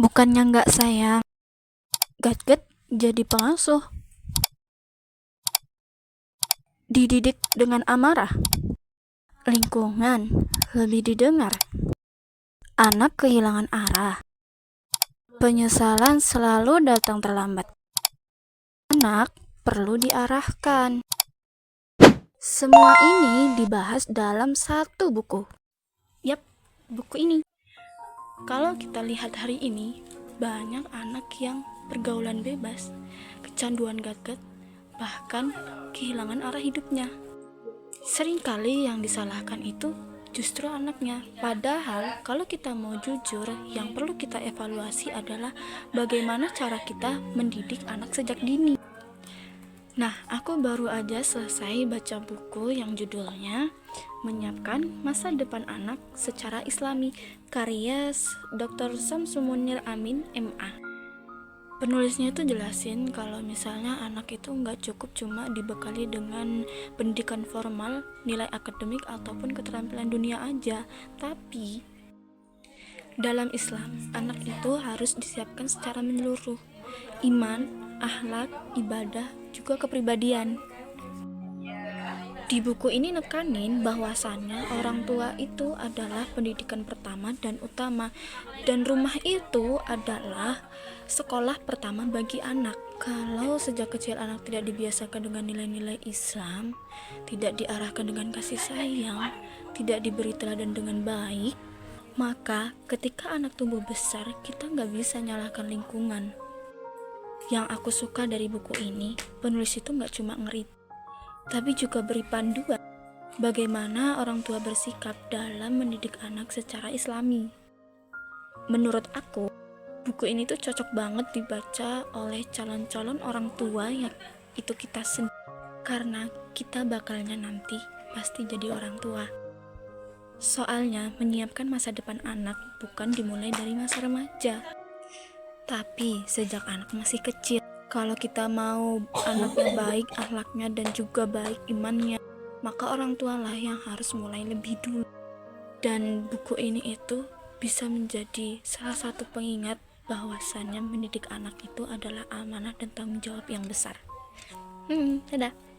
Bukannya nggak sayang, Gatget jadi pengasuh. Dididik dengan amarah, lingkungan lebih didengar. Anak kehilangan arah, penyesalan selalu datang terlambat. Anak perlu diarahkan. Semua ini dibahas dalam satu buku. Yap, buku ini. Kalau kita lihat hari ini, banyak anak yang pergaulan bebas, kecanduan gadget, bahkan kehilangan arah hidupnya. Seringkali yang disalahkan itu justru anaknya. Padahal kalau kita mau jujur, yang perlu kita evaluasi adalah bagaimana cara kita mendidik anak sejak dini. Nah, aku baru aja selesai baca buku yang judulnya Menyiapkan Masa Depan Anak Secara Islami, karya Dr. Syamsul Munir Amin, MA. Penulisnya itu jelasin kalau misalnya anak itu nggak cukup cuma dibekali dengan pendidikan formal, nilai akademik, ataupun keterampilan dunia aja. Tapi dalam Islam, anak itu harus disiapkan secara menyeluruh. Iman, akhlak, ibadah, juga kepribadian. Di buku ini nekanin bahwasannya orang tua itu adalah pendidikan pertama dan utama, dan rumah itu adalah sekolah pertama bagi anak. Kalau sejak kecil anak tidak dibiasakan dengan nilai-nilai Islam, tidak diarahkan dengan kasih sayang, tidak diberi teladan dengan baik, maka ketika anak tumbuh besar, kita nggak bisa nyalahkan lingkungan. Yang aku suka dari buku ini, penulis itu nggak cuma ngeri, tapi juga beri panduan bagaimana orang tua bersikap dalam mendidik anak secara islami. Menurut aku, buku ini tuh cocok banget dibaca oleh calon-calon orang tua yang itu kita sendiri, karena kita bakalnya nanti pasti jadi orang tua. Soalnya menyiapkan masa depan anak bukan dimulai dari masa remaja, tapi sejak anak masih kecil. Kalau kita mau anaknya baik akhlaknya dan juga baik imannya, maka orang tua lah yang harus mulai lebih dulu. Dan buku ini itu bisa menjadi salah satu pengingat bahwasannya mendidik anak itu adalah amanah dan tanggung jawab yang besar. Dadah.